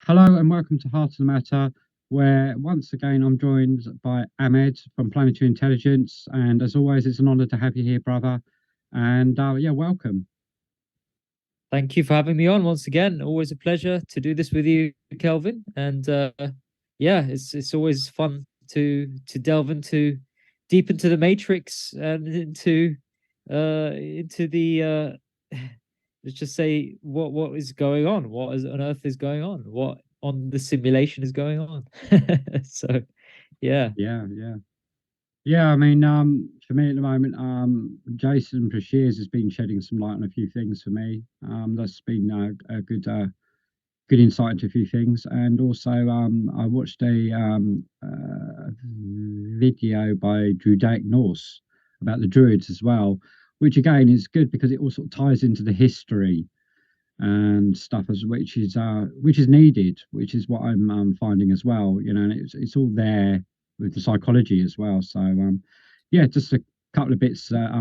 Hello and welcome to Heart of the Matter, where once again I'm joined by Amed from Planetary Intelligence. And as always, it's an honor to have you here, brother. And yeah, welcome. Thank you for having me on once again. Always a pleasure to do this with you, Kelvin. And yeah, it's always fun to delve into deep into the matrix and into the let's just say what is going on, what is on earth is going on, what on the simulation is going on. So yeah. Yeah, yeah. Yeah, I mean, for me at the moment, Jason Breshears has been shedding some light on a few things for me. That's been a good insight into a few things. And also, I watched a video by Druidic Norse about the Druids as well, which again is good because it all sort of ties into the history and stuff as which is needed, which is what I'm finding as well. You know, and it's all there with the psychology as well. So yeah, just a couple of bits that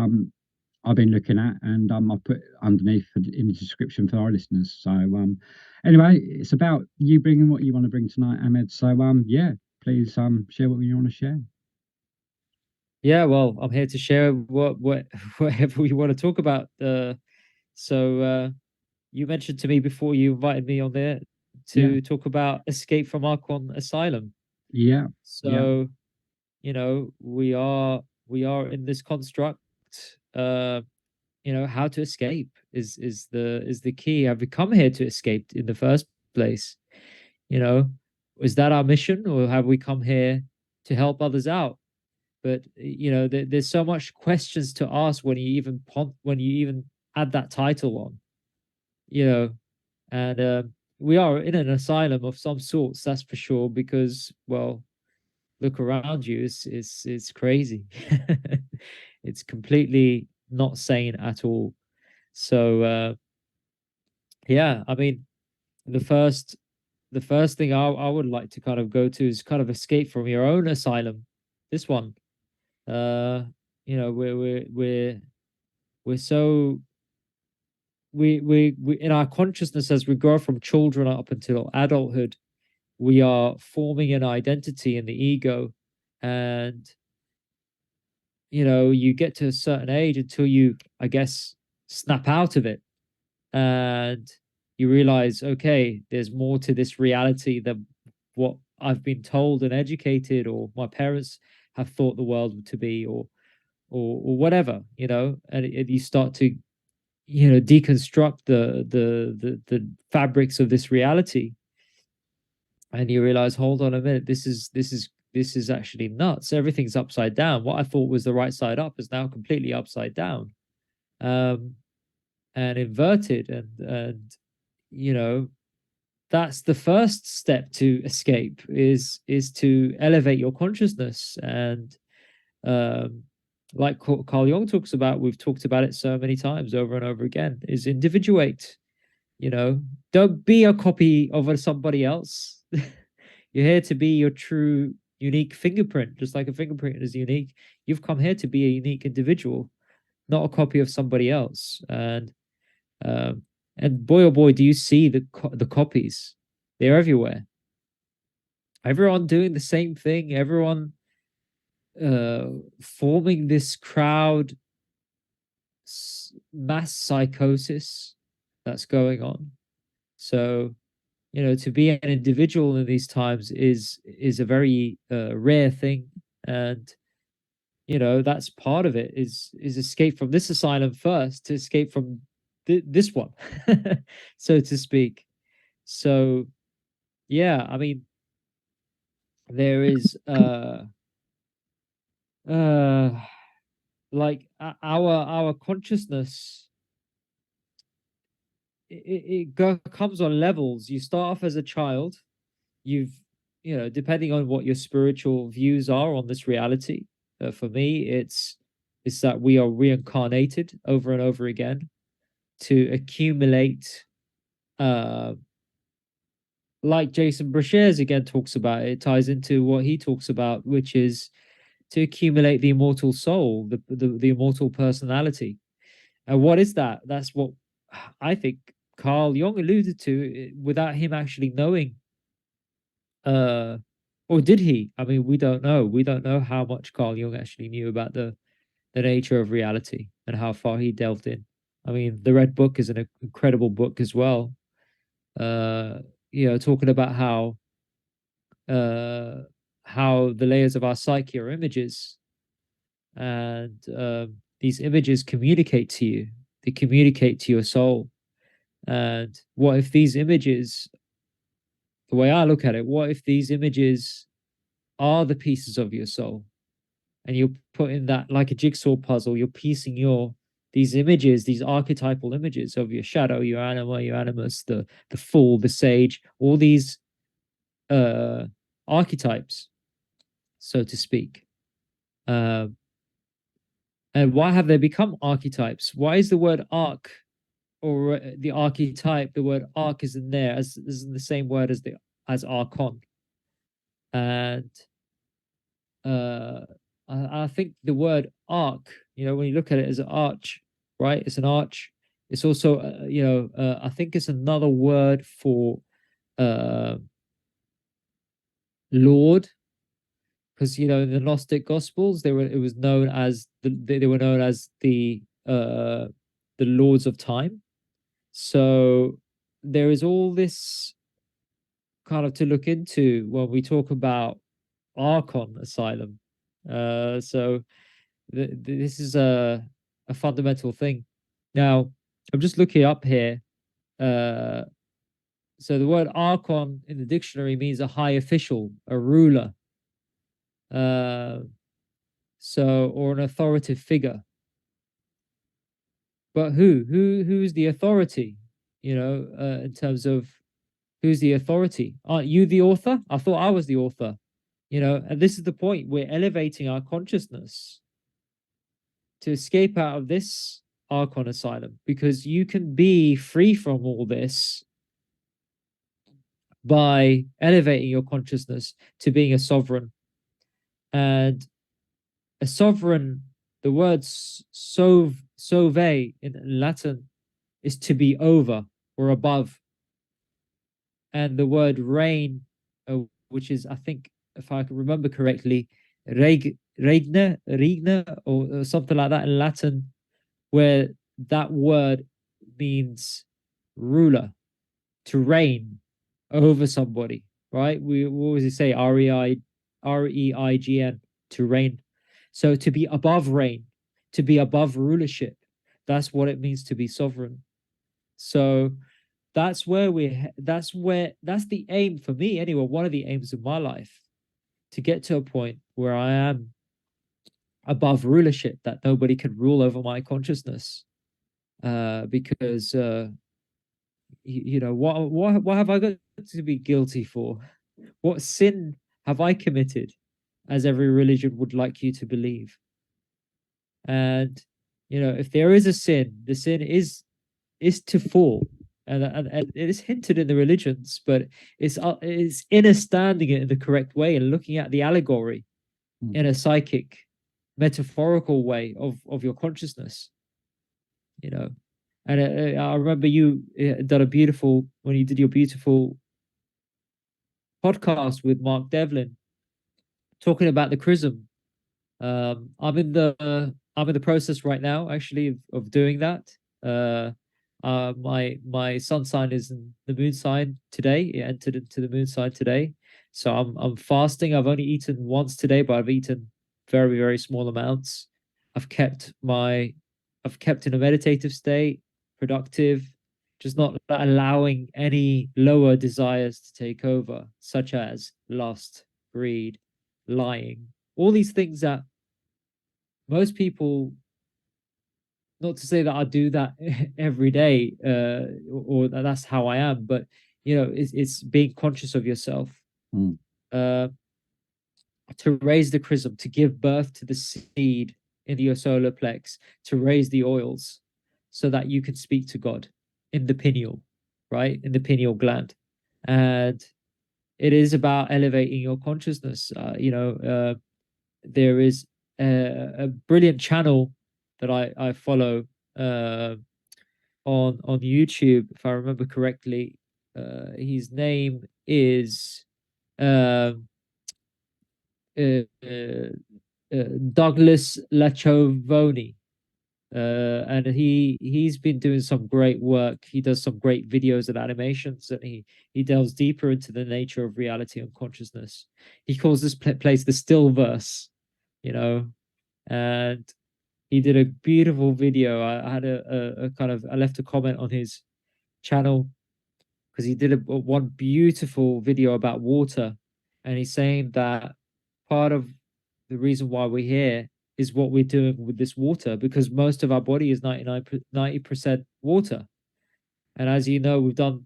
I've been looking at, and I'll put underneath in the description for our listeners. So anyway, it's about you bringing what you want to bring tonight, Ahmed. So yeah, please share what you want to share. Yeah, well, I'm here to share what whatever we want to talk about. So you mentioned to me before you invited me on there Yeah, to talk about Escape from Archon Asylum. yeah, yeah, So, we are in this construct. Uh, how to escape is the key. Have we come here to escape in the first place? You know, is that our mission, or have we come here to help others out? But there's so much questions to ask when you even add that title on. You know, and we are in an asylum of some sorts, that's for sure. Because, well, look around you, it's crazy. It's completely not sane at all. So yeah, I mean, the first the first thing I would like to kind of go to is kind of escape from your own asylum. This one, uh, we're so we in our consciousness, as we grow from children up until adulthood, we are forming an identity in the ego. And you get to a certain age until you, I guess, snap out of it, and you realize, okay, there's more to this reality than what I've been told and educated, or my parents have thought the world to be, or whatever. And you start to deconstruct the fabrics of this reality, and you realize, hold on a minute, this is actually nuts. Everything's upside down. What I thought was the right side up is now completely upside down, um, and inverted. And you know that's the first step to escape, is to elevate your consciousness. And um, like Carl Jung talks about, we've talked about it so many times over and over again, is individuate. you know don't be a copy of somebody else. You're here to be your true unique fingerprint. Just like a fingerprint is unique, you've come here to be a unique individual, not a copy of somebody else. Um, and boy, oh boy, do you see the copies? They're everywhere. Everyone doing the same thing. Everyone uh, forming this crowd mass psychosis that's going on. So, to be an individual in these times is a very rare thing. And that's part of it, is escape from this asylum first, to escape from this one, so to speak. So yeah, I mean, there is uh like our consciousness, comes on levels. You start off as a child. You've Depending on what your spiritual views are on this reality, for me, it's that we are reincarnated over and over again to accumulate, uh like Jason Breshears again talks about. It ties into what he talks about, which is to accumulate the immortal soul, the immortal personality. And what is that's what I think Carl Jung alluded to, without him actually knowing uh, or did he? I mean, we don't know. We don't know how much Carl Jung actually knew about the nature of reality and how far he delved in. I mean, the Red Book is an incredible book as well. Uh, talking about uh, how the layers of our psyche are images, and these images communicate to you. They communicate to your soul. And what if these images, the way I look at it, what if these images are the pieces of your soul? And you're putting that like a jigsaw puzzle, you're piecing these images, these archetypal images of your shadow, your anima, your animus, the fool, the sage, all these uh archetypes, so to speak. Um, and why have they become archetypes? Why is the word arc or the archetype, the word arc is in there as is in the same word as the as archon? And uh I think the word arc, when you look at it as an arch, right? It's an arch. It's also, I think it's another word for uh, Lord, because in the Gnostic Gospels, it was known as they were known as the Lords of Time. So there is all this kind of to look into when we talk about Archon Asylum. So this is a fundamental thing. Now, I'm just looking up here. Uh, so the word archon in the dictionary means a high official, a ruler, uh, or an authoritative figure. But who's the authority? In terms of who's the authority? Aren't you the author? I thought I was the author. And this is the point. We're elevating our consciousness to escape out of this Archon Asylum, because you can be free from all this by elevating your consciousness to being a sovereign. And a sovereign, the word sove in Latin is to be over or above. And the word reign, which is, I think, if I can remember correctly, regna, or something like that in Latin, where that word means ruler, to reign over somebody, right? We what always say reign, to reign. So to be above reign, to be above rulership, that's what it means to be sovereign. So that's the aim for me anyway, one of the aims of my life, to get to a point where I am above rulership, that nobody can rule over my consciousness. Because what have I got to be guilty for? What sin have I committed, as every religion would like you to believe? And if there is a sin, the sin is to fall, and it is hinted in the religions, but it's understanding it in the correct way and looking at the allegory in a psychic, metaphorical way of your consciousness. And I remember you done a beautiful when you did your beautiful podcast with Mark Devlin, talking about the chrism. I'm in the process right now, actually, of doing that. My sun sign is in the moon sign today. It entered into the moon sign today, so I'm fasting. I've only eaten once today, but I've eaten very very small amounts. I've kept my I've kept in a meditative state, productive, just not allowing any lower desires to take over, such as lust, greed, lying, all these things that most people, not to say that I do that every day, or that's how I am, but it's being conscious of yourself, Mm. uh, to raise the chrism, to give birth to the seed in your solar plex, to raise the oils so that you can speak to God in the pineal, right? In the pineal gland. And it is about elevating your consciousness. There is a brilliant channel that I follow uh, on YouTube, if I remember correctly. His name is um, uh, uh, Douglas Lachovoni. And he's been doing some great work. He does some great videos and animations, and he delves deeper into the nature of reality and consciousness. He calls this place the still verse, you know, and he did a beautiful video. I had a kind of I left a comment on his channel because he did one beautiful video about water, and he's saying that part of the reason why we're here is what we're doing with this water, because most of our body is 90% water. And as you know, we've done,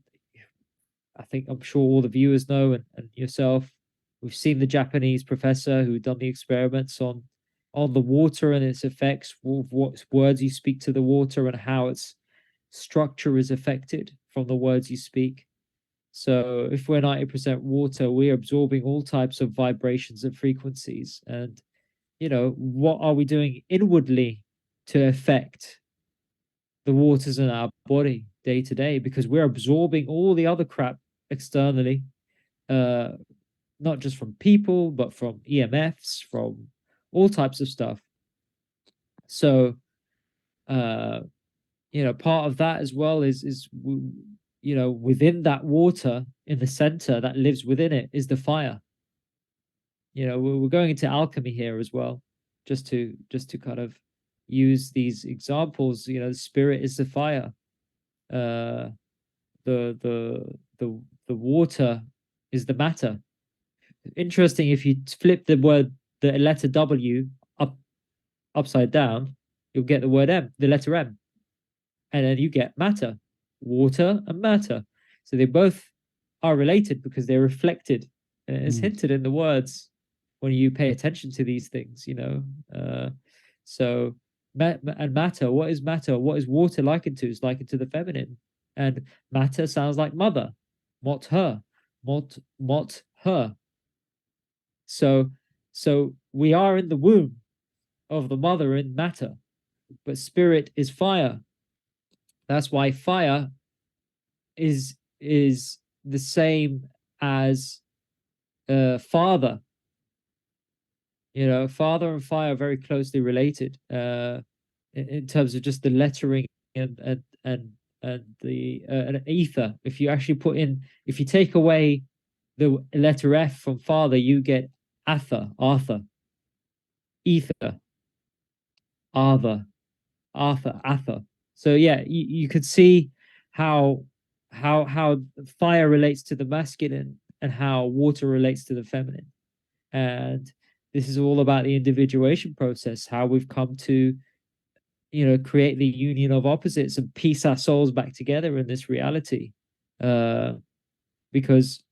I think I'm sure all the viewers know, and yourself, we've seen the Japanese professor who done the experiments on the water and its effects, what words you speak to the water and how its structure is affected from the words you speak. So if we're 90% water, we're absorbing all types of vibrations and frequencies. And, what are we doing inwardly to affect the waters in our body day to day? Because we're absorbing all the other crap externally, uh, not just from people, but from EMFs, from all types of stuff. So, part of that as well is within that water in the center that lives within it is the fire. We're going into alchemy here as well, just to kind of use these examples. The spirit is the fire. The water is the matter. Interesting, if you flip the letter W upside down, you'll get the word M, the letter M. And then you get matter, water and matter. So they both are related because they're reflected. It's hinted in the words when you pay attention to these things, So and matter, what is matter? What is water likened to? It's likened to the feminine. And matter sounds like mother, mot her, mot her. So we are in the womb of the mother in matter, but spirit is fire. That's why fire is the same as father. Father and fire are very closely related in terms of just the lettering and the an ether. If you take away the letter F from father, you get Arthur, ether, Arthur. So yeah, you could see how fire relates to the masculine and how water relates to the feminine. And this is all about the individuation process, how we've come to, create the union of opposites and piece our souls back together in this reality. Because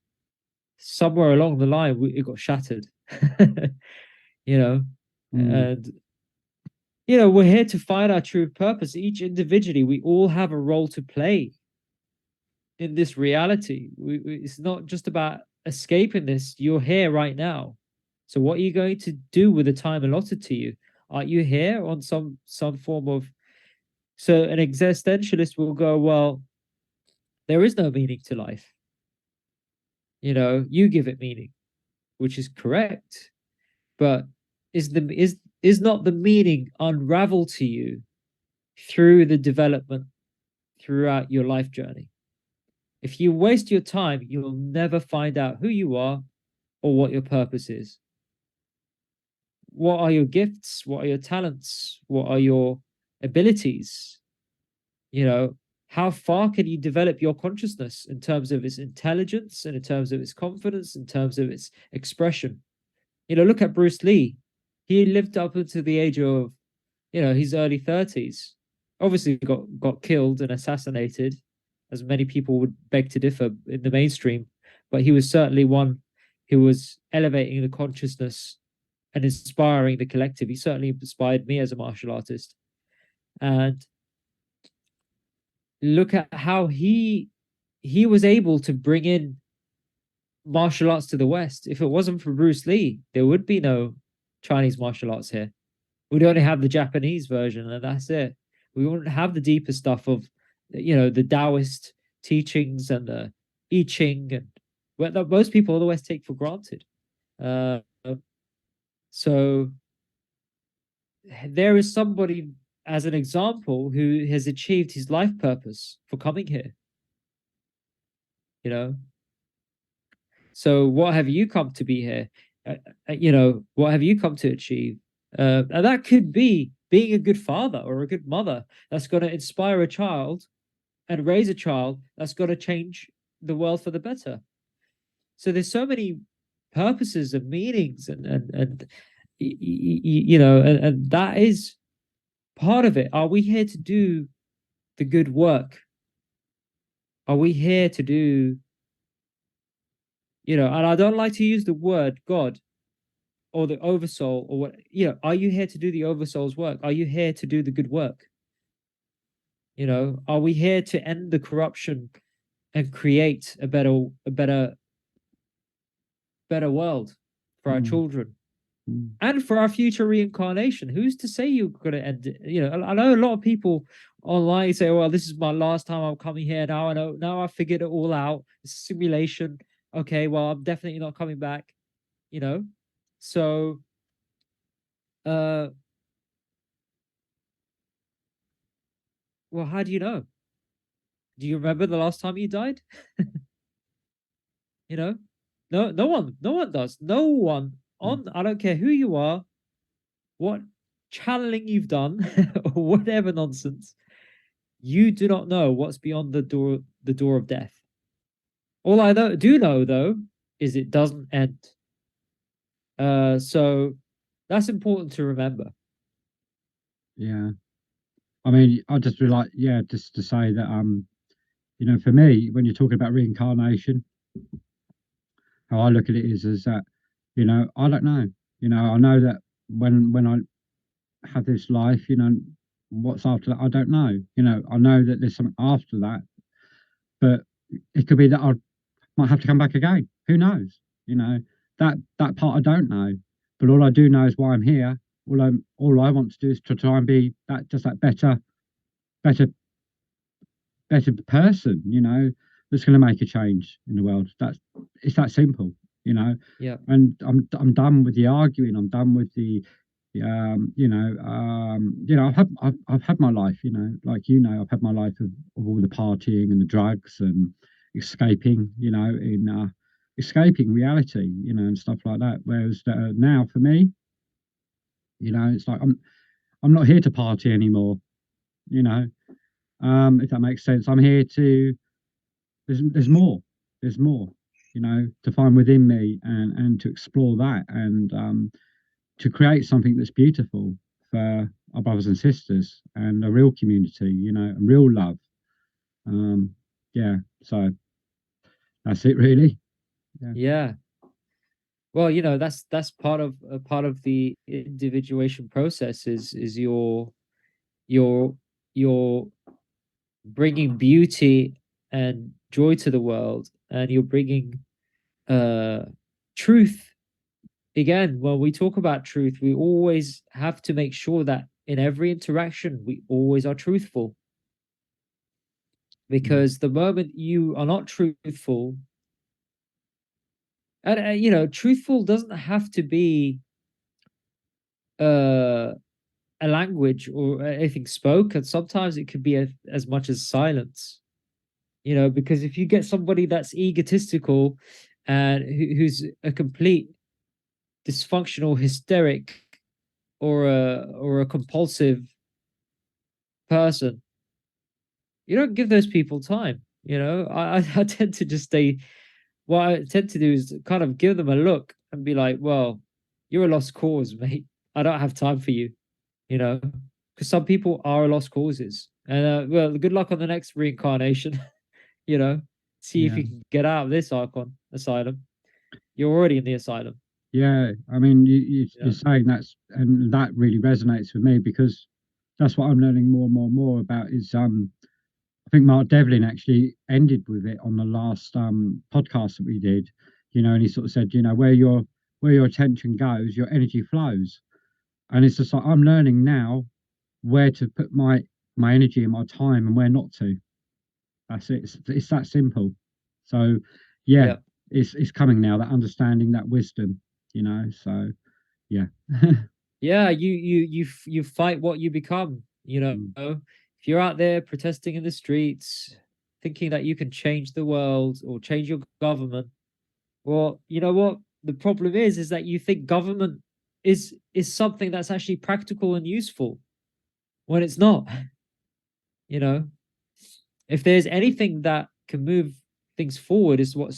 somewhere along the line, it got shattered, and we're here to find our true purpose. Each individually, we all have a role to play in this reality. It's not just about escaping this. You're here right now. So what are you going to do with the time allotted to you? Are you here on some form of... So an existentialist will go, well, there is no meaning to life. You give it meaning, which is correct. But is not the meaning unravel to you through the development throughout your life journey? If you waste your time, you'll never find out who you are or what your purpose is. What are your gifts? What are your talents? What are your abilities? How far can you develop your consciousness in terms of its intelligence and in terms of its confidence, in terms of its expression? Look at Bruce Lee. He lived up until the age of, his early 30s. Obviously got killed and assassinated, as many people would beg to differ in the mainstream. But he was certainly one who was elevating the consciousness and inspiring the collective. He certainly inspired me as a martial artist. And look at how he was able to bring in martial arts to the West. If it wasn't for Bruce Lee, there would be no Chinese martial arts here. We'd only have the Japanese version, and that's it. We wouldn't have the deeper stuff of, the Taoist teachings and the I Ching that most people otherwise take for granted. So there is somebody as an example who has achieved his life purpose for coming here, you know. So what have you come to be here? What have you come to achieve? And that could be being a good father or a good mother that's going to inspire a child and raise a child that's going to change the world for the better. So there's so many purposes and meanings, and and that is part of it. Are we here to do the good work? Are we here to do, and I don't like to use the word God or the oversoul or what, are you here to do the oversoul's work? Are you here to do the good work? Are we here to end the corruption and create a better world for our children and for our future reincarnation? Who's to say you're going to end it? I know a lot of people online say, well, this is my last time I'm coming here. Now I know, now I figured it all out. It's a simulation. Okay, well, I'm definitely not coming back, so well, how do you know? Do you remember the last time you died? No, no one does. No one on, I don't care who you are, what channeling you've done, or whatever nonsense, you do not know what's beyond the door of death. All I do know though is it doesn't end. So that's important to remember. Yeah. I mean, I just really like, yeah, just to say that, for me, when you're talking about reincarnation, how I look at it is that, I don't know. I know that when I have this life, what's after that, I don't know. I know that there's something after that, but it could be that I might have to come back again. Who knows? That part I don't know. But all I do know is why I'm here. All I want to do is to try and be that better person, that's going to make a change in the world. It's that simple, Yeah. And I'm done with the arguing. I'm done with the I've had my life, like I've had my life of all the partying and the drugs and escaping, in escaping reality, and stuff like that. Whereas now for me, it's like I'm not here to party anymore, if that makes sense. I'm here to there's more. There's more, to find within me and to explore that and to create something that's beautiful for our brothers and sisters and a real community, and real love. Yeah, so that's it really. Yeah. Well, that's part of the individuation process is your you're bringing beauty and joy to the world, and you're bringing truth. Again, when we talk about truth, we always have to make sure that in every interaction we always are truthful, because the moment you are not truthful, and truthful doesn't have to be a language or anything spoken. Sometimes it could be as much as silence, because if you get somebody that's egotistical and who's a complete dysfunctional hysteric or a compulsive person, you don't give those people time. I tend to just stay. What I tend to do is kind of give them a look and be like, well, you're a lost cause, mate. I don't have time for you, because some people are lost causes. And well, good luck on the next reincarnation. See if Yeah, you can get out of this Archon Asylum. You're already in the asylum. yeah. I mean, you're saying and that really resonates with me because that's what I'm learning more and more and more about is I think Mark Devlin actually ended with it on the last podcast that we did, and he sort of said, where your attention goes, your energy flows. And it's just like I'm learning now where to put my energy and my time and where not to. That's it. It's that simple. So yeah, Yeah. it's coming now, that understanding, that wisdom, so yeah. Yeah, you fight what you become, Mm, if you're out there protesting in the streets thinking that you can change the world or change your government, well, you know what the problem is that you think government is something that's actually practical and useful when it's not. you know if there's anything that can move things forward, is what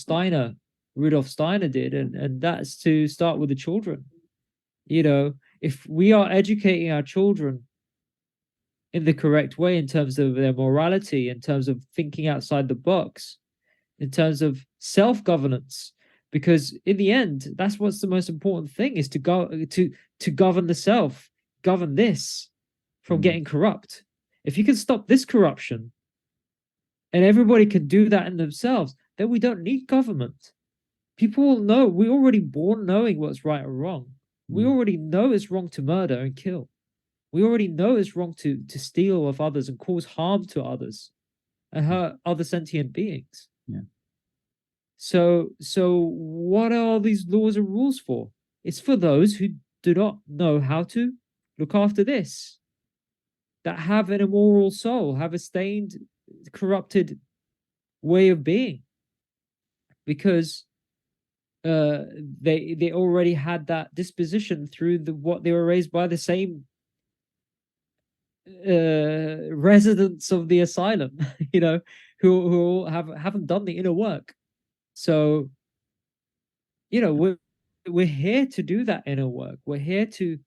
Rudolf Steiner did, and that's to start with the children. If we are educating our children in the correct way in terms of their morality, in terms of thinking outside the box, in terms of self-governance, because in the end, that's what's the most important thing, is to go to govern the self, govern this from mm, getting corrupt. If you can stop this corruption and everybody can do that in themselves, then we don't need government. People will know. We're already born knowing what's right or wrong. We mm, already know it's wrong to murder and kill. We already know it's wrong to steal of others and cause harm to others and hurt other sentient beings. yeah. So what are all these laws and rules for? It's for those who do not know how to look after this, that have an immoral soul, have a stained, corrupted way of being, because they already had that disposition through what they were raised by, the same residents of the asylum, who haven't done the inner work. So, we're here to do that inner work. We're here to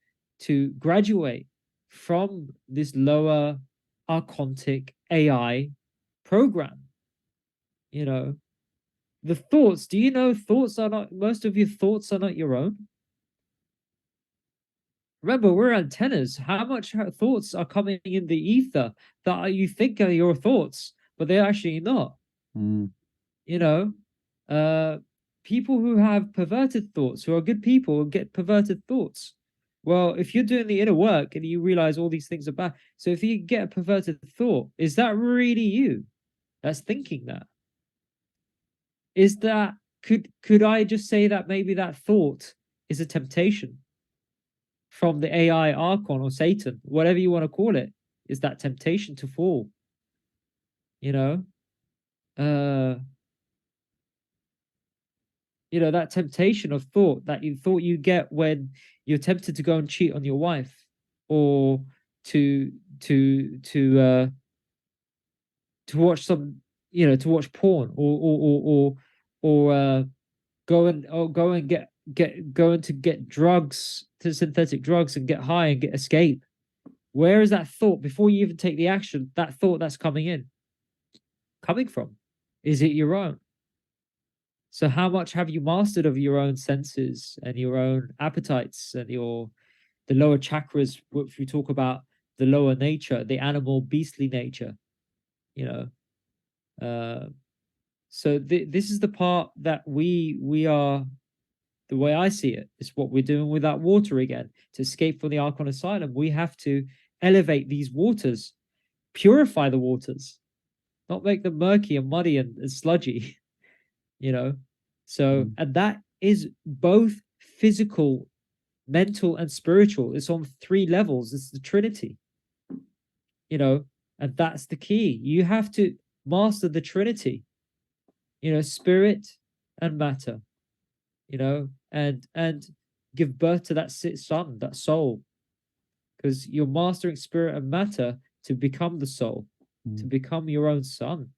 graduate from this lower archontic AI program. The thoughts. Do you know thoughts are not, most of your thoughts are not your own? Remember, we're antennas. How much thoughts are coming in the ether that you think are your thoughts, but they're actually not? Mm, You know, uh, People who have perverted thoughts, who are good people, will get perverted thoughts. Well, if you're doing the inner work and you realize all these things are bad, so if you get a perverted thought, is that really you that's thinking that? Is that, could I just say that maybe that thought is a temptation from the AI Archon or Satan, whatever you want to call it, is that temptation to fall? You know, uh, that temptation of thought that you thought you get when you're tempted to go and cheat on your wife, or to watch to watch porn, or go and get drugs, to synthetic drugs, and get high and get escape. Where is that thought before you even take the action? That thought that's coming from? Is it your own? So how much have you mastered of your own senses and your own appetites and the lower chakras, which we talk about, the lower nature, the animal beastly nature, you know? So this is the part that we are, the way I see it, is what we're doing with that water again. To escape from the Archon Asylum, we have to elevate these waters, purify the waters, not make them murky and muddy and sludgy, you know? So, mm, and that is both physical, mental, and spiritual. It's on 3 levels. It's the Trinity, and that's the key. You have to master the Trinity, spirit and matter, and give birth to that son, that soul, because you're mastering spirit and matter to become the soul, to mm, become your own son,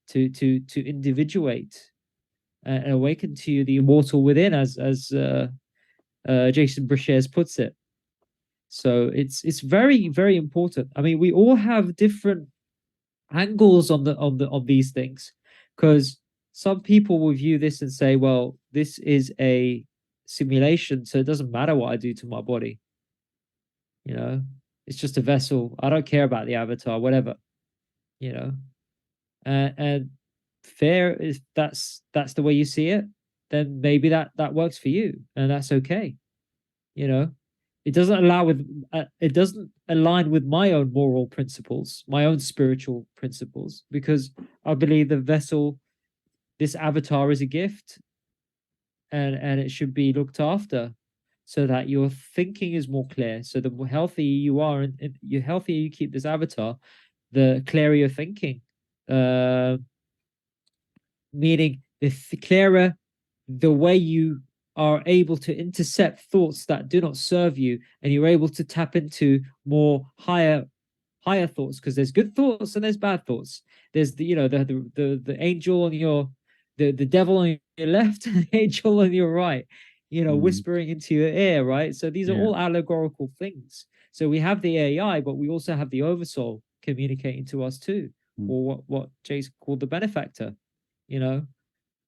to individuate and awaken to you the immortal within, as Jason Breshears puts it. So it's very, very important. I mean, we all have different angles on these things, because some people will view this and say, well, this is a simulation, so it doesn't matter what I do to my body. It's just a vessel. I don't care about the avatar, whatever. You know, and fair, if that's the way you see it, then maybe that works for you, and that's okay. You know, it doesn't align with my own moral principles, my own spiritual principles, because I believe the vessel, this avatar, is a gift, and it should be looked after, so that your thinking is more clear. So the healthier you are, and the healthier you keep this avatar, the clearer your thinking. Meaning the clearer the way you are able to intercept thoughts that do not serve you, and you're able to tap into more higher thoughts, because there's good thoughts and there's bad thoughts. There's the angel on your the devil on your left and the angel on your right, whispering into your ear, right? So these are all allegorical things. So we have the AI, but we also have the oversoul communicating to us too, or what Jace called the benefactor,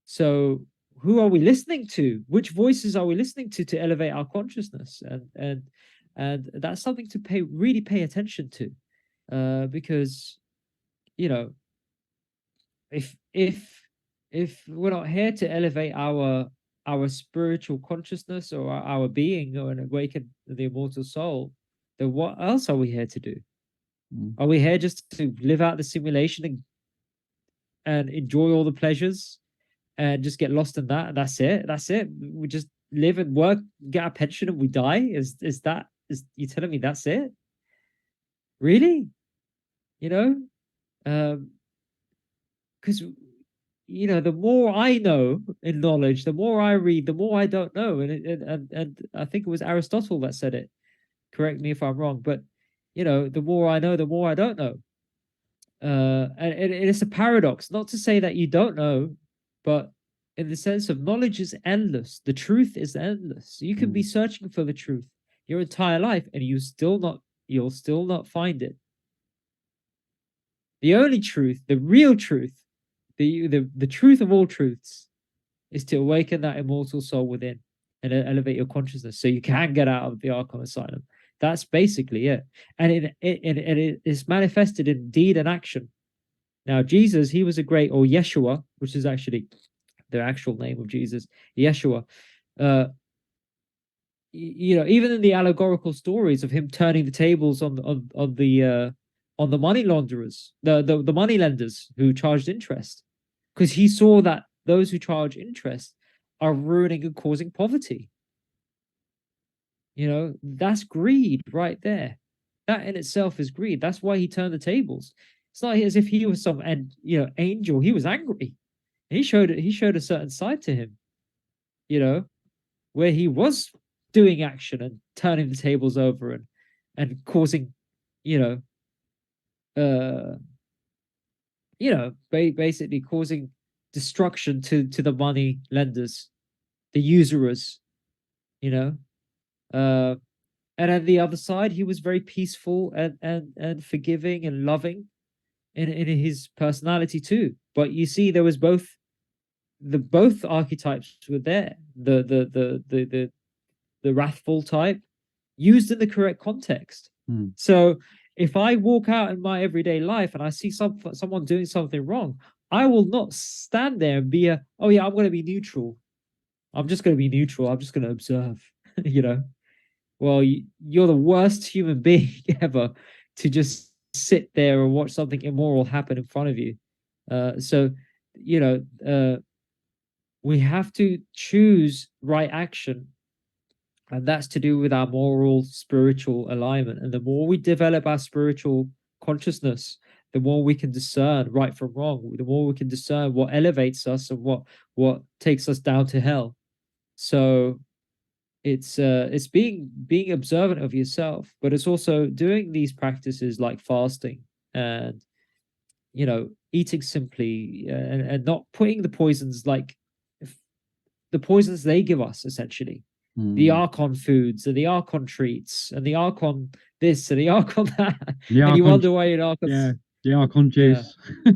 So who are we listening to? Which voices are we listening to elevate our consciousness? And that's something to really pay attention to. Because if we're not here to elevate our spiritual consciousness, or our being, or awaken the immortal soul, then what else are we here to do? Are we here just to live out the simulation and enjoy all the pleasures and just get lost in that? That's it. We just live and work, get our pension, and we die. Is you telling me that's it? Really? Because the more I know in knowledge, the more I read, the more I don't know. And I think it was Aristotle that said it. Correct me if I'm wrong, but the more I know, the more I don't know. And it's a paradox. Not to say that you don't know, but in the sense of knowledge is endless. The truth is endless. You can be searching for the truth your entire life, and you'll still not find it. The only truth, the real truth, the truth of all truths, is to awaken that immortal soul within and elevate your consciousness so you can get out of the Archon Asylum. That's basically it. And it is manifested in deed and action. Now, Jesus, he was a great, or Yeshua, which is actually the actual name of Jesus, Yeshua. Even in the allegorical stories of him turning the tables on the money launderers, the money lenders who charged interest, because he saw that those who charge interest are ruining and causing poverty. That's greed right there. That in itself is greed. That's why he turned the tables. It's not as if he was some angel. He was angry. He showed a certain side to him, where he was doing action and turning the tables over and causing, basically causing destruction to the money lenders, the usurers, and at the other side, he was very peaceful and forgiving and loving in his personality too. But you see, there was both archetypes were there. The wrathful type, used in the correct context. So if I walk out in my everyday life and I see someone doing something wrong, I will not stand there and be oh yeah, I'm going to be neutral. I'm just going to be neutral. I'm just going to observe. Well, you're the worst human being ever to just sit there and watch something immoral happen in front of you. So, we have to choose right action. And that's to do with our moral, spiritual alignment. And the more we develop our spiritual consciousness, the more we can discern right from wrong, the more we can discern what elevates us and what takes us down to hell. So it's being observant of yourself, but it's also doing these practices like fasting and eating simply, and not putting the poisons, like the poisons they give us, essentially. The Archon foods and the Archon treats and the Archon this and the Archon that. And you wonder why an Archon. Yeah, the Archon juice. Yeah.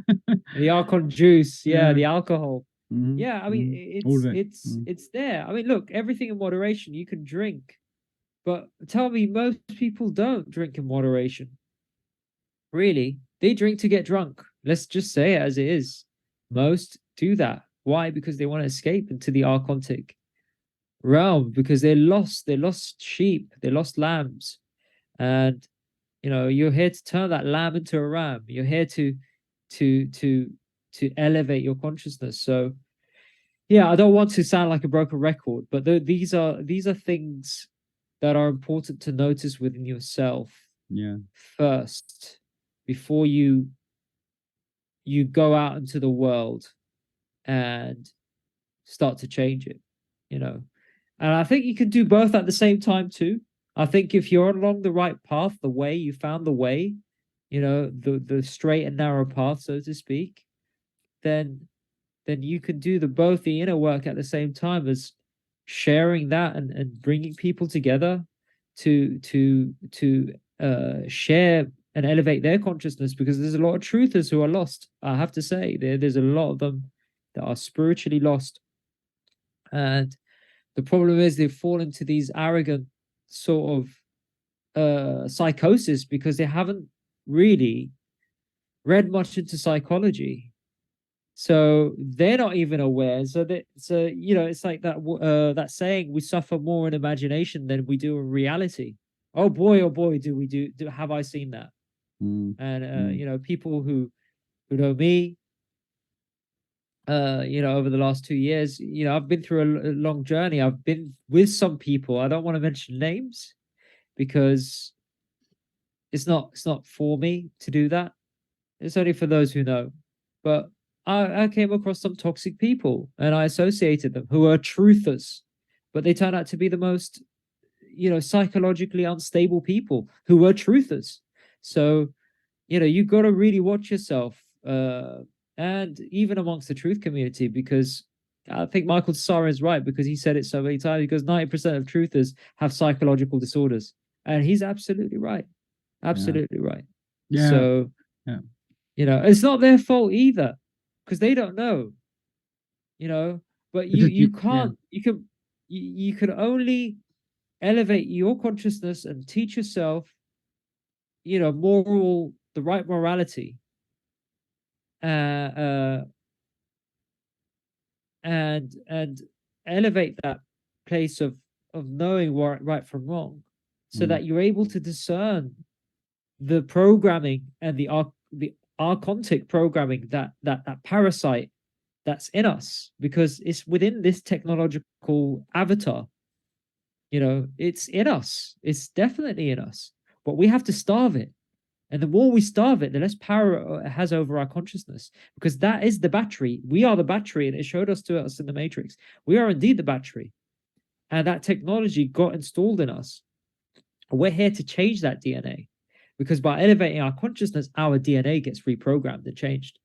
The Archon juice, the alcohol. Yeah, I mean, it's there. I mean, look, everything in moderation. You can drink, but tell me, most people don't drink in moderation. Really, they drink to get drunk. Let's just say it as it is. Most do that. Why? Because they want to escape into the archontic realm, because they're lost sheep, they're lost lambs, and you're here to turn that lamb into a ram. You're here to elevate your consciousness. So yeah, I don't want to sound like a broken record, but these are things that are important to notice within yourself Yeah. first before you go out into the world and start to change it, you know. And I think you can do both at the same time too. I think if you're along the right path, the way you found the way, you know, the straight and narrow path, so to speak, then you can do both the inner work at the same time as sharing that and bringing people together to share and elevate their consciousness, because there's a lot of truthers who are lost. I have to say, there's a lot of them that are spiritually lost, and the problem is they fall into these arrogant sort of psychosis because they haven't really read much into psychology. So they're not even aware. So you know, it's like that saying, we suffer more in imagination than we do in reality. Oh boy, do have I seen that. Mm. And Mm. you know, people who know me, you know, over the last 2 years, you know, I've been through a long journey. I've been with some people. I don't want to mention names because it's not for me to do that. It's only for those who know. But I came across some toxic people and I associated them who are truthers, but they turn out to be the most, you know, psychologically unstable people who were truthers. So, you know, you got to really watch yourself, and even amongst the truth community, because I think Michael Tsarion is right, because he said it so many times. Because 90% of truthers have psychological disorders, and he's absolutely right. Yeah. Absolutely right. Yeah. So, Yeah. you know, it's not their fault either, because they don't know, you know. But Because you yeah. can't, you can only elevate your consciousness and teach yourself, you know, the right morality, uh, uh, and elevate that place of knowing right from wrong, so Mm. that you're able to discern the programming and the archontic programming, that parasite that's in us, because it's within this technological avatar. You know, it's in us. It's definitely in us, but we have to starve it. And the more we starve it, the less power it has over our consciousness, because that is the battery. We are the battery, and it showed us in the Matrix. We are indeed the battery, and that technology got installed in us. We're here to change that DNA, because by elevating our consciousness, our DNA gets reprogrammed and changed.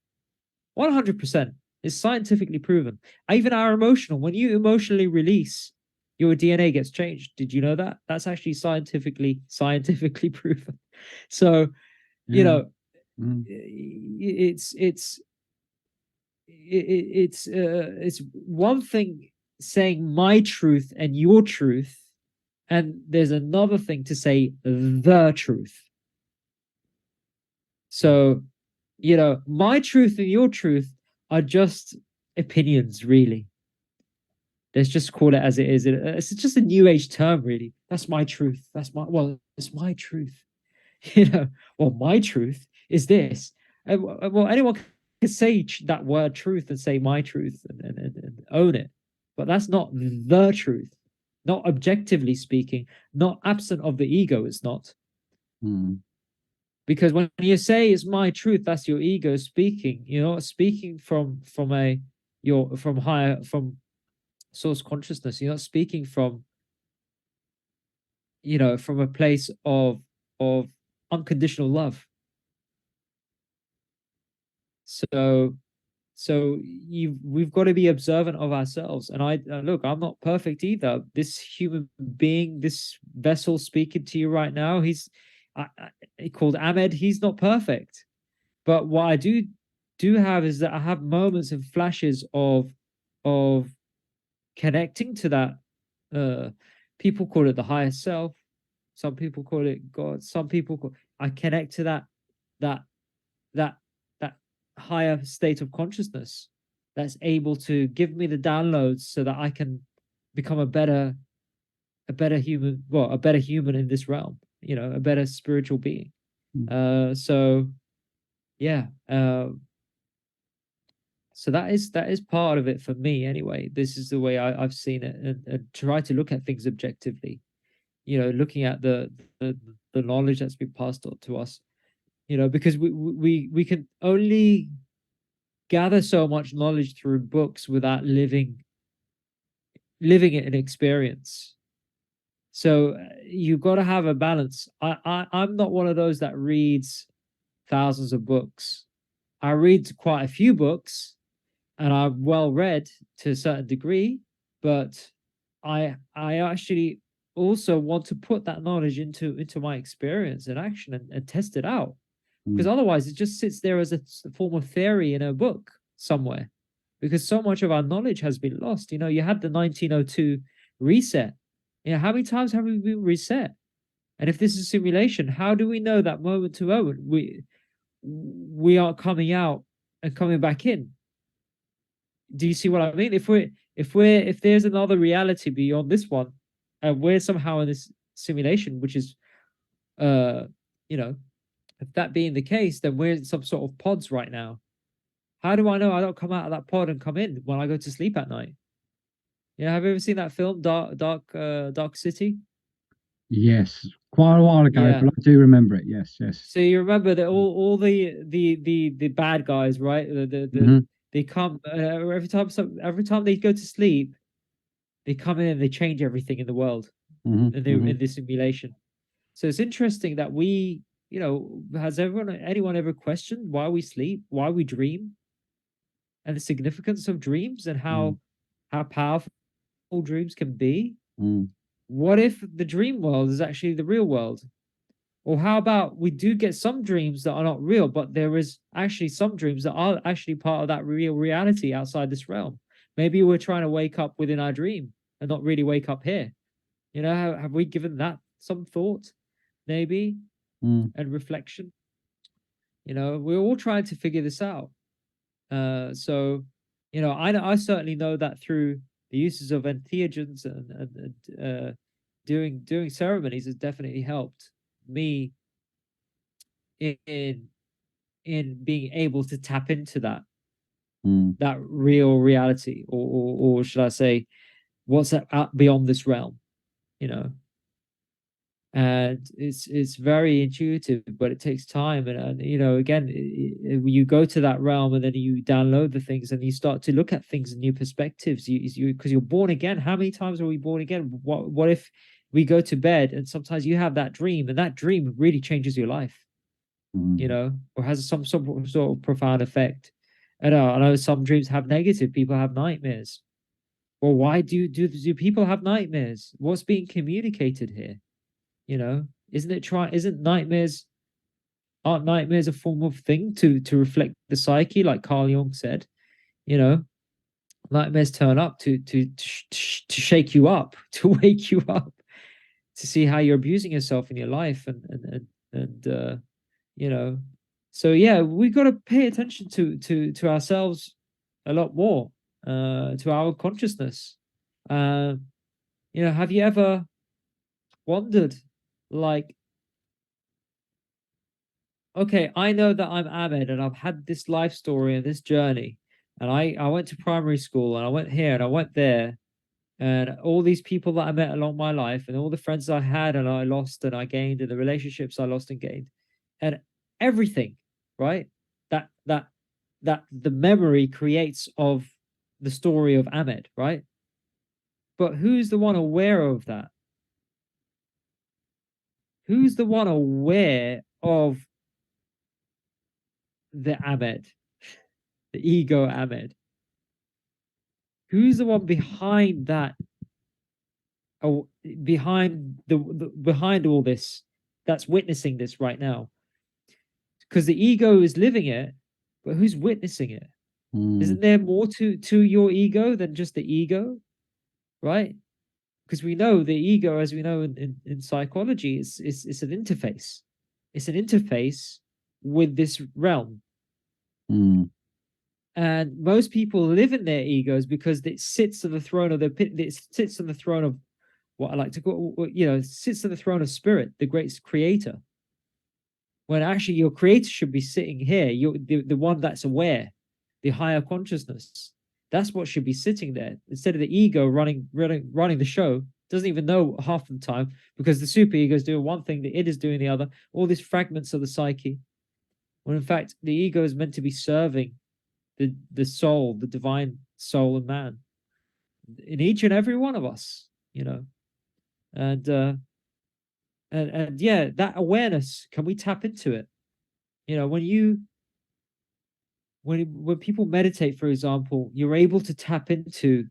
100% is scientifically proven. Even our emotional, when you emotionally release, your DNA gets changed. Did you know that? That's actually scientifically proven. So, you Yeah. know, Mm. it's one thing saying my truth and your truth, and there's another thing to say the truth. So, you know, my truth and your truth are just opinions, really. Let's just call it as it is. It's just a new age term, really. That's my truth. Well, it's my truth. You know, well, my truth is this. Well, anyone can say that word truth and say my truth and own it, but that's not the truth. Not objectively speaking, not absent of the ego, it's not. Mm. Because when you say it's my truth, that's your ego speaking. You're not speaking from source consciousness. You're not speaking from, you know, from a place of unconditional love. So we've got to be observant of ourselves. And I look, I'm not perfect either. This human being, this vessel speaking to you right now, called Amed. He's not perfect, but what I do have is that I have moments and flashes of connecting to that. uh People call it the higher self, some people call it God, some people I connect to that that that higher state of consciousness that's able to give me the downloads so that I can become a better human, well, a better human in this realm, you know, a better spiritual being. Mm. So yeah. So that is part of it for me anyway. This is the way I've seen it, and try to look at things objectively. Looking at the knowledge that's been passed on to us. Because we can only gather so much knowledge through books without living it in experience. So you've got to have a balance. I'm not one of those that reads thousands of books. I read quite a few books, and I'm well read to a certain degree, but I actually also want to put that knowledge into my experience and action, and test it out. Because otherwise it just sits there as a form of theory in a book somewhere, because so much of our knowledge has been lost. You had the 1902 reset. How many times have we been reset? And if this is a simulation, how do we know that moment to moment we are coming out and coming back in? Do you see what I mean? If there's another reality beyond this one, and we're somehow in this simulation, which is if that being the case, then we're in some sort of pods right now. How do I know I don't come out of that pod and come in when I go to sleep at night? Have you ever seen that film, Dark City? Yes, quite a while ago, Yeah. but I do remember it. Yes, yes. So you remember that all the bad guys, right? They come every time they go to sleep, they come in and they change everything in the world, and they're in this simulation. So it's interesting that has anyone ever questioned why we sleep, why we dream, and the significance of dreams, and how powerful dreams can be? What if the dream world is actually the real world? Or how about we do get some dreams that are not real, but there is actually some dreams that are actually part of that real reality outside this realm? Maybe we're trying to wake up within our dream and not really wake up here. Have we given that some thought, maybe, and reflection? We're all trying to figure this out. So, I certainly know that through the uses of entheogens and doing ceremonies has definitely helped me in being able to tap into that real reality, or should I say, what's out beyond this realm, and it's very intuitive, but it takes time. And again, you go to that realm, and then you download the things, and you start to look at things in new perspectives. Because you're born again. How many times are we born again? What if we go to bed and sometimes you have that dream, and that dream really changes your life, or has some sort of profound effect? I know some dreams have negative. People have nightmares. Well, why do people have nightmares? What's being communicated here? Aren't nightmares a form of thing to reflect the psyche, like Carl Jung said? Nightmares turn up to shake you up, to wake you up, to see how you're abusing yourself in your life, and so yeah, we got to pay attention to ourselves a lot more, to our consciousness. Have you ever wondered, like, okay, I know that I'm Amed, and I've had this life story and this journey, and I went to primary school, and I went here and I went there, and all these people that I met along my life, and all the friends I had and I lost and I gained, and the relationships I lost and gained, and everything, right? That the memory creates of the story of Amed, right? But who's the one aware of that? Who's the one aware of the Amed, the ego Amed? Who's the one behind that? Behind all this, that's witnessing this right now? Because the ego is living it, but who's witnessing it? Isn't there more to your ego than just the ego, right? Because we know the ego, as we know in psychology, is an interface. It's an interface with this realm. And most people live in their egos because it sits on the throne of it sits on the throne of what I like to call, sits on the throne of spirit, the great creator. When actually your creator should be sitting here, you're the one that's aware. the higher consciousness. That's what should be sitting there instead of the ego running the show. Doesn't even know half of the time because the super ego is doing one thing, the id is doing the other. All these fragments of the psyche, when in fact the ego is meant to be serving the soul, the divine soul of man, in each and every one of us, you know. And yeah, that awareness, can we tap into it? You know, when people meditate, for example, you're able to tap into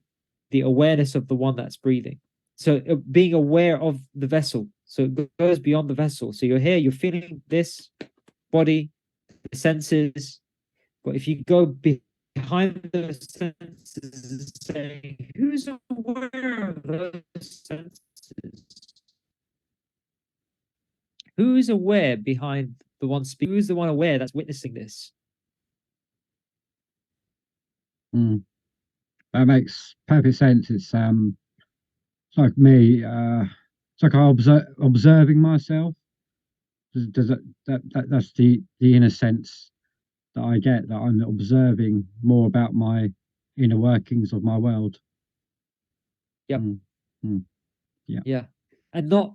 the awareness of the one that's breathing. So being aware of the vessel, so it goes beyond the vessel. So you're here, you're feeling this body, the senses, but if you go behind those senses, saying, who's aware of those senses? Who's aware behind the one speaking? Who's the one aware that's witnessing this? That makes perfect sense. It's like me. It's like I observing myself. Does that's the inner sense that I get, that I'm observing more about my inner workings of my world. Yep. Yeah. Yeah. And not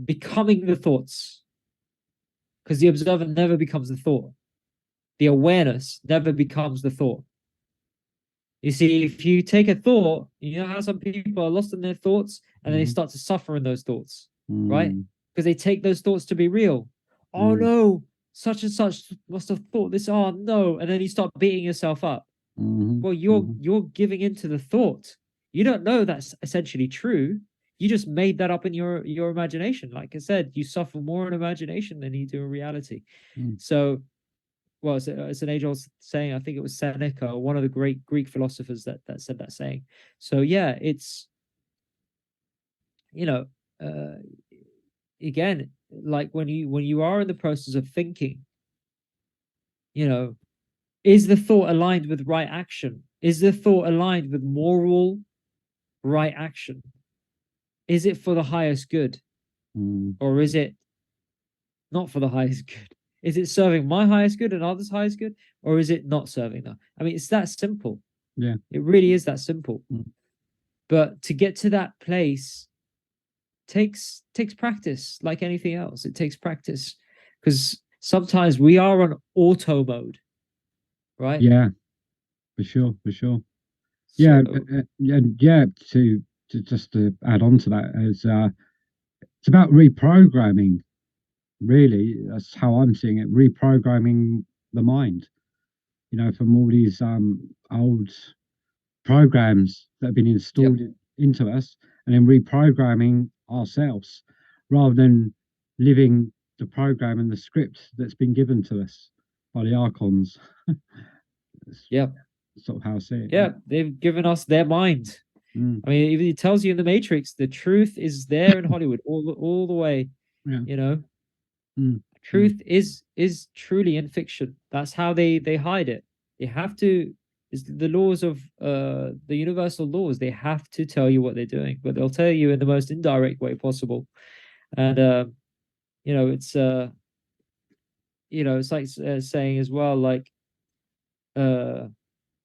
becoming the thoughts, because the observer never becomes the thought. The awareness never becomes the thought. You see, if you take a thought, you know how some people are lost in their thoughts and then they start to suffer in those thoughts, right? Because they take those thoughts to be real. Oh no, such and such must have thought this. Oh no, and then you start beating yourself up. Well, you're giving into the thought. You don't know that's essentially true. You just made that up in your imagination. Like I said, you suffer more in imagination than you do in reality. So, well, it's an age-old saying. I think it was Seneca, one of the great Greek philosophers, that said that saying. So yeah, it's, you know, again, like when you are in the process of thinking, you know, is the thought aligned with right action? Is the thought aligned with moral right action? Is it for the highest good? Or is it not for the highest good? Is it serving my highest good and others' highest good? Or is it not serving them? I mean, it's that simple. Yeah. It really is that simple. But to get to that place takes practice, like anything else. It takes practice, because sometimes we are on auto mode, right? Yeah, for sure. Yeah, So, yeah. To just to add on to that, is it's about reprogramming. Really, that's how I'm seeing it. Reprogramming the mind. You know, from all these old programs that have been installed into us, and then reprogramming ourselves, rather than living the program and the script that's been given to us by the Archons. yeah, Sort of how I see it. yeah, they've given us their mind. I mean, even it tells you in the Matrix, the truth is there in Hollywood all the way. Yeah. You know, truth is truly in fiction. That's how they hide it. They have to. Is the laws of the universal laws. They have to tell you what they're doing, but they'll tell you in the most indirect way possible. And you know, it's you know, it's like saying as well, like and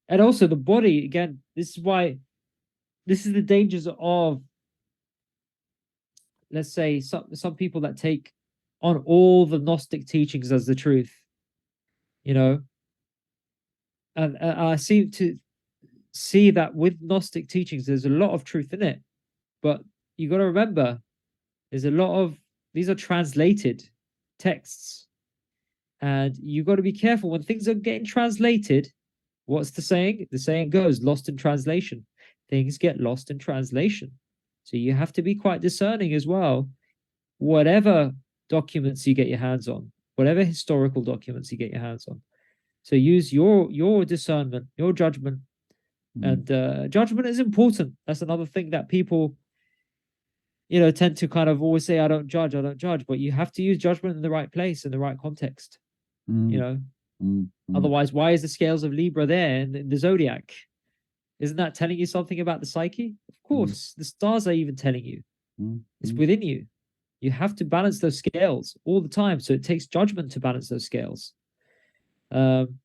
also the body again. This is why. This is the dangers of, let's say, some people that take on all the Gnostic teachings as the truth, you know. And I seem to see that with Gnostic teachings, there's a lot of truth in it, but you got to remember, there's a lot of, these are translated texts, and you got to be careful when things are getting translated. What's the saying? The saying goes, lost in translation. Things get lost in translation. So you have to be quite discerning as well. Whatever documents you get your hands on, whatever historical documents you get your hands on. So use your discernment, your judgment. And judgment is important. That's another thing that people, you know, tend to kind of always say, I don't judge. But you have to use judgment in the right place, in the right context, you know. Otherwise, why is the scales of Libra there in the zodiac? Isn't that telling you something about the psyche? Of course, the stars are even telling you. It's within you. You have to balance those scales all the time. So it takes judgment to balance those scales. Um,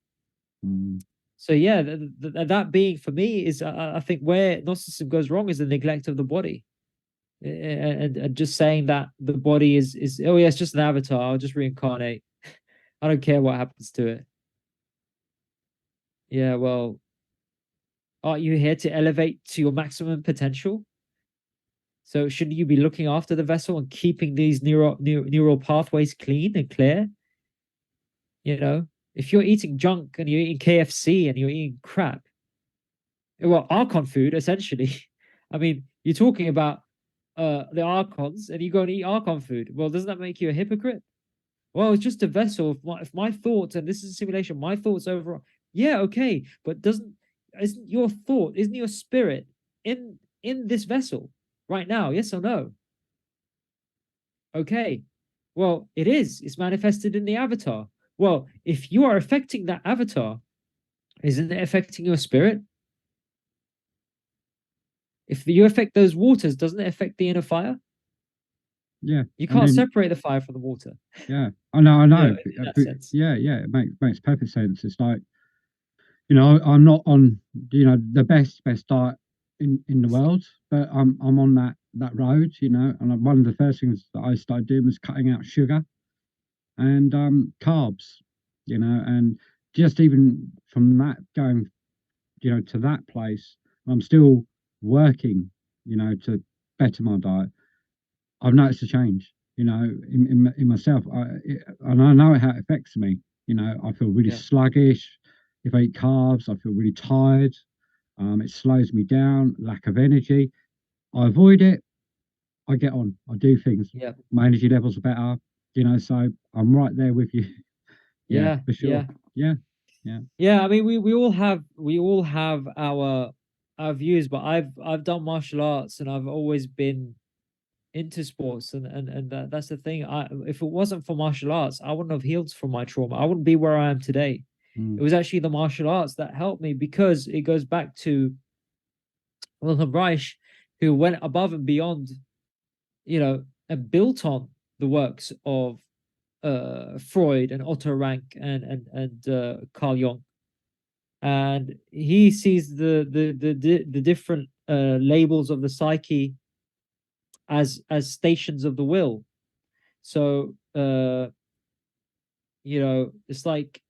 Mm. so yeah, that being for me is I think where Gnosticism goes wrong is the neglect of the body, and just saying that the body is oh yeah, it's just an avatar. I'll just reincarnate. I don't care what happens to it. Yeah, well, aren't you here to elevate to your maximum potential? So shouldn't you be looking after the vessel and keeping these neural pathways clean and clear? You know, if you're eating junk and you're eating KFC and you're eating crap, well, Archon food essentially. I mean, you're talking about the Archons and you go and eat Archon food. Well, doesn't that make you a hypocrite? Well, it's just a vessel. If my thoughts, and this is a simulation, my thoughts overall. Yeah, okay, but isn't your thought, isn't your spirit in this vessel right now? Yes or no? Okay. Well, it is. It's manifested in the avatar. Well, if you are affecting that avatar, isn't it affecting your spirit? If you affect those waters, doesn't it affect the inner fire? Yeah, You I can't mean, separate the fire from the water. yeah, I know, I You know, know. in that sense. Yeah, yeah, it makes perfect sense. It's like, you know, I'm not on, you know, the best diet in the world, but I'm on that road, you know. And one of the first things that I started doing was cutting out sugar and carbs, you know, and just even from that going, you know, to that place, I'm still working, you know, to better my diet. I've noticed a change, you know, in myself. And I know how it affects me. You know, I feel really Yeah. sluggish. If I eat carbs, I feel really tired. It slows me down, lack of energy. I avoid it. I get on. I do things. Yeah. My energy levels are better, you know, so I'm right there with you. Yeah, Yeah. for sure. Yeah. Yeah, yeah. Yeah. I mean, we all have our views, but I've done martial arts and I've always been into sports and that's the thing. If it wasn't for martial arts, I wouldn't have healed from my trauma. I wouldn't be where I am today. It Mm, was actually the martial arts that helped me because it goes back to Wilhelm Reich, who went above and beyond, and built on the works of Freud and Otto Rank and Carl Jung, and he sees the different labels of the psyche as stations of the will. So it's like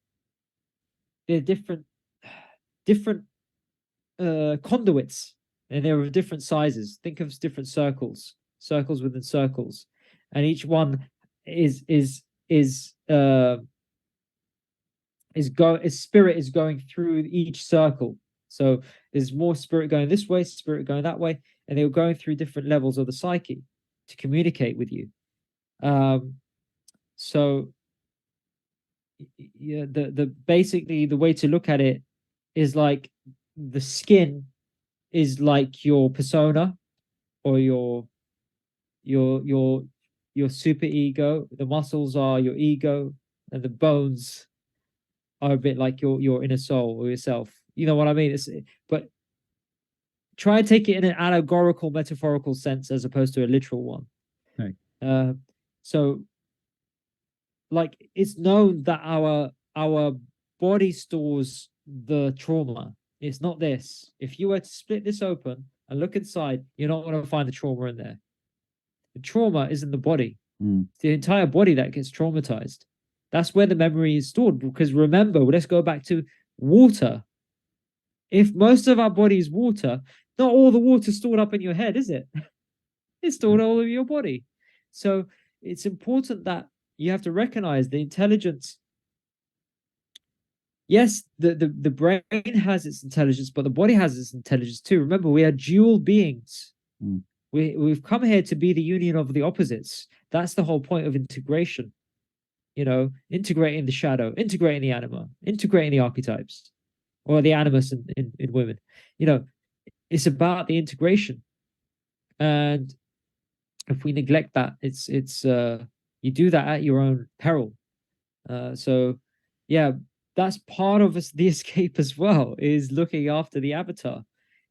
they're different conduits, and they're of different sizes. Think of different circles within circles, and each one is is is uh is spirit is going through each circle. So there's more spirit going this way, spirit going that way, and they're going through different levels of the psyche to communicate with you. Um, so yeah, the basically the way to look at it is like the skin is like your persona or your your your super ego. The muscles are your ego, and the bones are a bit like your inner soul or yourself. You know what I mean? But try and take it in an allegorical, metaphorical sense as opposed to a literal one. okay. Uh, so, like, it's known that our body stores the trauma. It's not this. If you were to split this open and look inside, you're not going to find the trauma in there. The trauma is in the body. Mm, It's the entire body that gets traumatized. That's where the memory is stored. Because remember, let's go back to water. If most of our body is water, not all the water stored up in your head, is it? It's yeah, stored all over your body. So it's important that you have to recognize the intelligence. Yes, the brain has its intelligence, but the body has its intelligence too. Remember, we are dual beings. mm, We've come here to be the union of the opposites. That's the whole point of integration. Integrating the shadow, integrating the anima, integrating the archetypes, or the animus in women. It's about the integration. And if we neglect that, it's you do that at your own peril. So yeah, that's part of the escape as well, is looking after the avatar.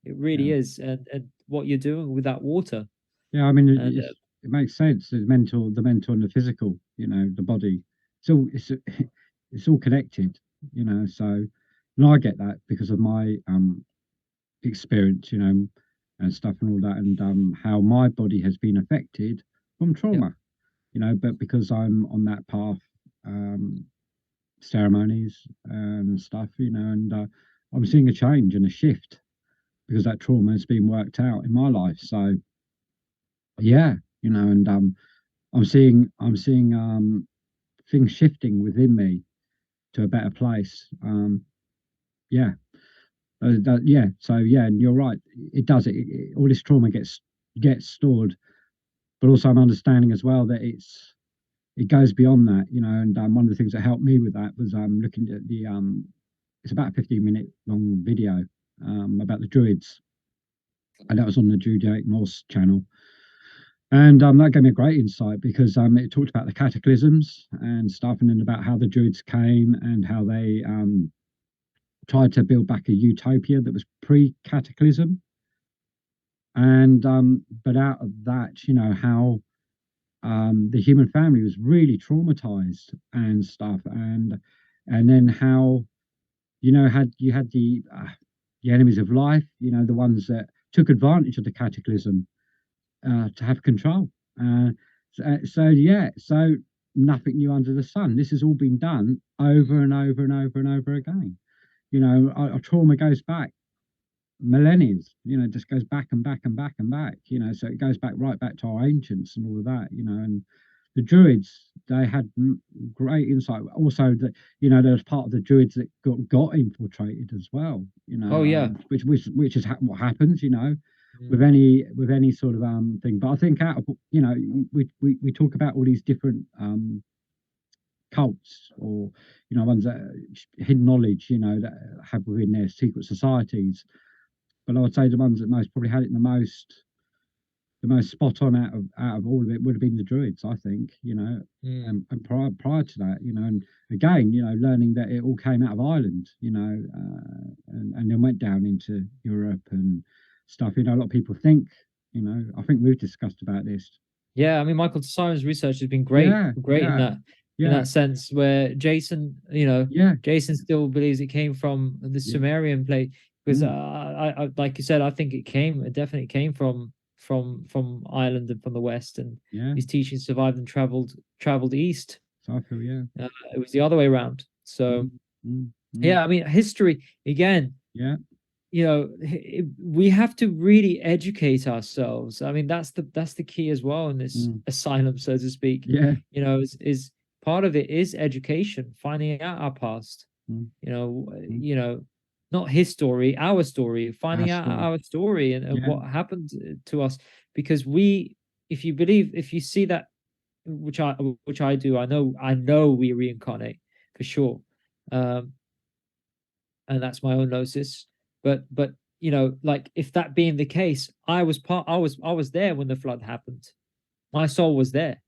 It really yeah. is, and what you're doing with that water. Yeah, I mean, And it makes sense. The mental, and the physical. You know, the body. It's all connected. you know. So, and I get that because of my experience, you know, and stuff and all that, and how my body has been affected from Yeah. trauma, you know. But because I'm on that path, um, ceremonies and stuff, you know, and I'm seeing a change and a shift because that trauma has been worked out in my life. So yeah, you know, and I'm seeing things shifting within me to a better place. Yeah, yeah. So yeah, and you're right. It does. All this trauma gets stored, but also I'm understanding as well that it goes beyond that, you know. And one of the things that helped me with that was looking at the it's about a 15-minute long video about the Druids, and that was on the Judaic Norse channel. And that gave me a great insight because it talked about the cataclysms and stuff, and then about how the Druids came and how they tried to build back a utopia that was pre-cataclysm. And but out of that, you know, how the human family was really traumatized and stuff, and then how, you know, had the enemies of life, you know, the ones that took advantage of the cataclysm to have control. So yeah, so nothing new under the sun. This has all been done over and over and over and over again. You know, our trauma goes back millennia. You know, just goes back and back and back and back. You know, so it goes back right back to our ancients and all of that. You know, and the Druids, they had great insight. Also, that, you know, there's part of the Druids that got infiltrated as well. You know, Oh yeah. which is what happens. You know, Mm. with any sort of thing. But I think out of, you know, we talk about all these different cults, or, you know, ones that hidden knowledge, you know, that have within their secret societies. But I would say the ones that most probably had it the most spot on out of all of it would have been the Druids, I think, you know. Mm. And prior to that, you know, and again, you know, learning that it all came out of Ireland, you know, and then went down into Europe and stuff. You know, a lot of people think, you know, I think we've discussed about this. Yeah, I mean, Michael Tsarion's research has been great, Yeah, great yeah, in yeah, that sense. Where Jason, yeah, Jason still believes it came from the yeah, Sumerian place because, mm, like you said, I think it definitely came from Ireland and from the West, and yeah. his teachings survived and traveled east. So I feel, yeah, It was the other way around. So mm, mm, mm, yeah, I mean, history again. yeah, We have to really educate ourselves. I mean, that's the key as well in this mm, asylum, so to speak. yeah, Is part of it is education, finding out our past. mm, You know, mm. not his story, our story, Our finding out story, our story and yeah, what happened to us. Because we, if you see that, which I do, I know we reincarnate for sure. Um, and that's my own gnosis. But like if that being the case, I was there when the flood happened. My soul was there.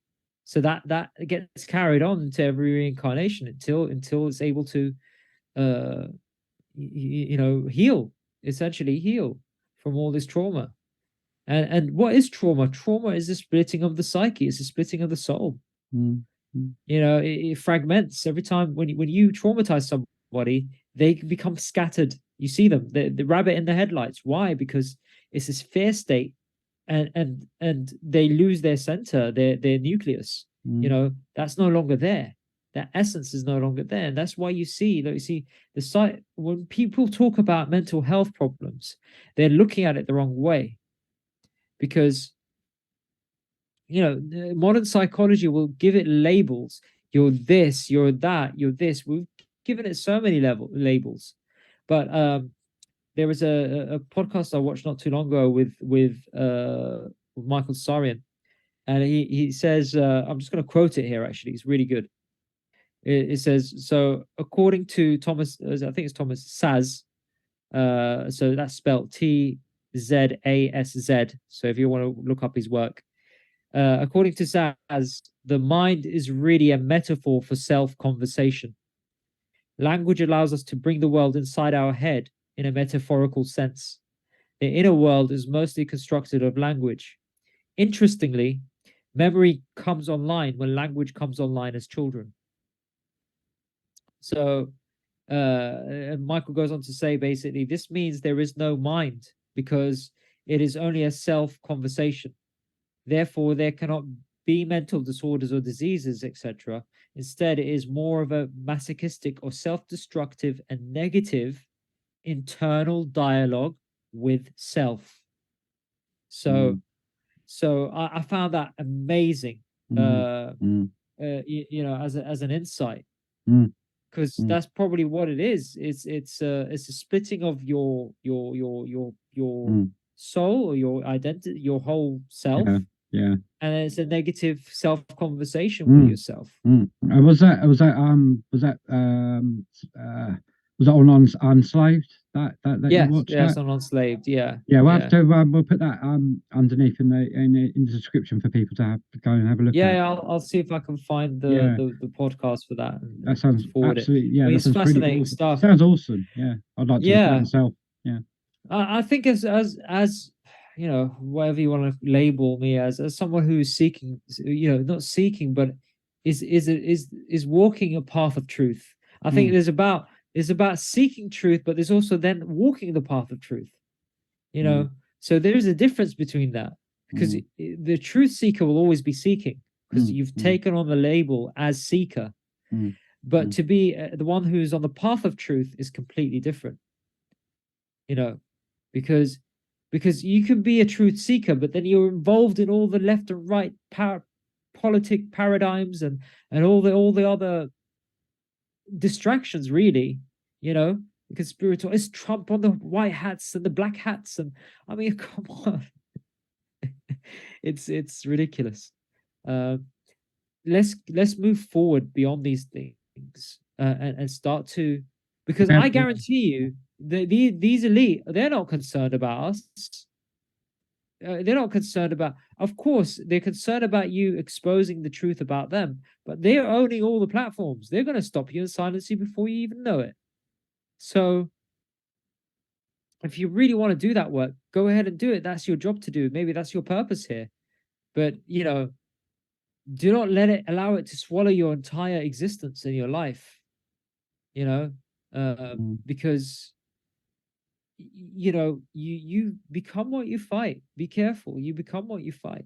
So that gets carried on into every reincarnation until it's able to uh heal, essentially heal from all this trauma. And what is trauma? Trauma is the splitting of the psyche, it's the splitting of the soul. mm, mm, It fragments every time when you traumatize somebody, they become scattered. You see them, the rabbit in the headlights. Why? Because it's this fear state, and they lose their center, their nucleus. mm, That's no longer there. That essence is no longer there, and that's why you see the site when people talk about mental health problems, they're looking at it the wrong way because modern psychology will give it labels. You're this, you're that, you're this. We've given it so many labels. But there was a podcast I watched not too long ago with Michael Tsarion, and he says, I'm just going to quote it here. Actually, it's really good. It says, so according to Thomas, I think it's Thomas Saz. So that's spelled Tzasz. So if you want to look up his work, according to Saz, the mind is really a metaphor for self-conversation. Language allows us to bring the world inside our head in a metaphorical sense. The inner world is mostly constructed of language. Interestingly, memory comes online when language comes online as children. So and Michael goes on to say, basically, this means there is no mind because it is only a self conversation. Therefore, there cannot be mental disorders or diseases, etc. Instead, it is more of a masochistic or self-destructive and negative internal dialogue with self. So, I found that amazing. You know, as an insight, because that's probably what it is. It's a splitting of your soul or your identity, your whole self. Yeah. And it's a negative self conversation with yourself. Was that was that on Unslaved that you watched? Yes, on Enslaved. Yeah. Yeah, we'll have to we'll put that underneath in the description for people to have to go and have a look at. Yeah, I'll see if I can find the podcast for that. And that sounds absolutely it. I mean, that it's sounds fascinating really awesome. stuff. Sounds awesome. Yeah, I'd like to look at it myself. Yeah, I think as you know, whatever you want to label me as someone who's seeking, you know, not seeking, but is walking a path of truth. I think there's about seeking truth, but there's also then walking the path of truth. You know, so there is a difference between that, because the truth seeker will always be seeking because you've taken on the label as seeker, but to be the one who's on the path of truth is completely different. You know, because you can be a truth seeker, but then you're involved in all the left and right politic paradigms and all the other distractions, really. You know, because spiritual is Trump on the white hats and the black hats, and I mean, come on, it's ridiculous. Let's move forward beyond these things and start to, because I guarantee you these elite, they're not concerned about us. They're not concerned about, of course, they're concerned about you exposing the truth about them, but they're owning all the platforms. They're going to stop you and silence you before you even know it. So if you really want to do that work, go ahead and do it. That's your job to do. Maybe that's your purpose here. But, you know, do not allow it to swallow your entire existence in your life, you know, because, you know, you become what you fight. Be careful. You become what you fight.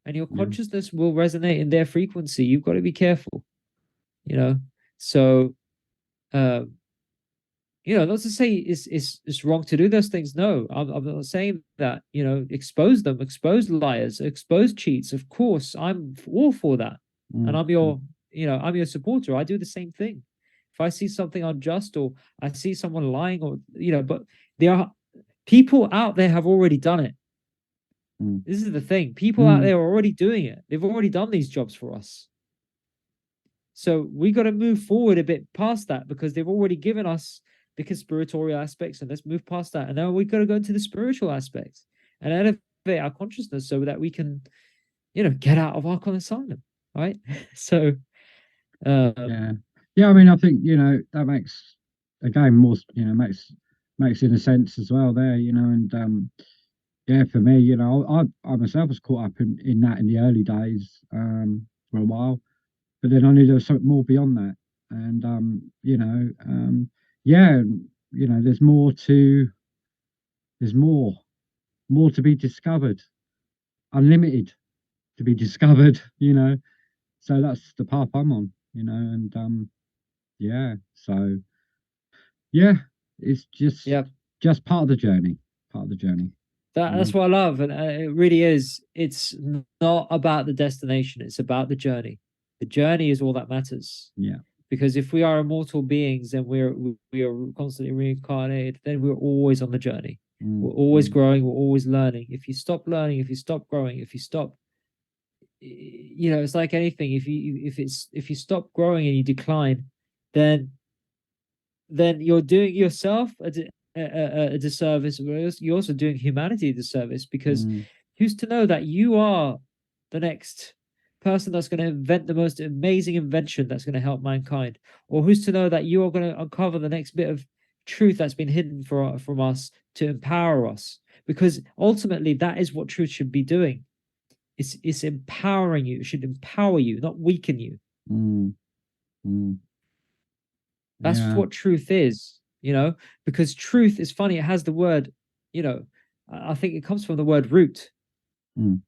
And your consciousness will resonate in their frequency. You've got to be careful, you know. So, you know, not to say it's wrong to do those things. No, I'm not saying that. You know, expose them, expose liars, expose cheats. Of course, I'm all for that, and I'm your, you know, I'm your supporter. I do the same thing. If I see something unjust or I see someone lying, or you know, but there are people out there have already done it. This is the thing. People out there are already doing it. They've already done these jobs for us. So we got to move forward a bit past that, because they've already given us the conspiratorial aspects, and let's move past that. And now we got to go into the spiritual aspects and elevate our consciousness so that we can, you know, get out of Archon Asylum, right? So, yeah. I mean, I think, you know, that makes again more, you know, makes in a sense as well there, you know, and yeah, for me, you know, I myself was caught up in that in the early days for a while, but then I knew there was something more beyond that, and you know, yeah, you know, there's more to be discovered, unlimited to be discovered, you know. So that's the path I'm on, you know, and yeah, so yeah, it's just part of the journey, that's what I love, and it really is. It's not about the destination; it's about the journey. The journey is all that matters. Yeah. Because if we are immortal beings and we are constantly reincarnated, then we're always on the journey. We're always growing. We're always learning. If you stop learning, if you stop growing, if you stop, you know, it's like anything. If you stop growing and you decline, then you're doing yourself a disservice. You're also doing humanity a disservice, because who's to know that you are the next person that's going to invent the most amazing invention that's going to help mankind, or who's to know that you are going to uncover the next bit of truth that's been hidden from us to empower us, because ultimately that is what truth should be doing. It's empowering you. It should empower you, not weaken you. That's Yeah. what truth is, because truth is funny. It has the word, I think it comes from the word root. Mm.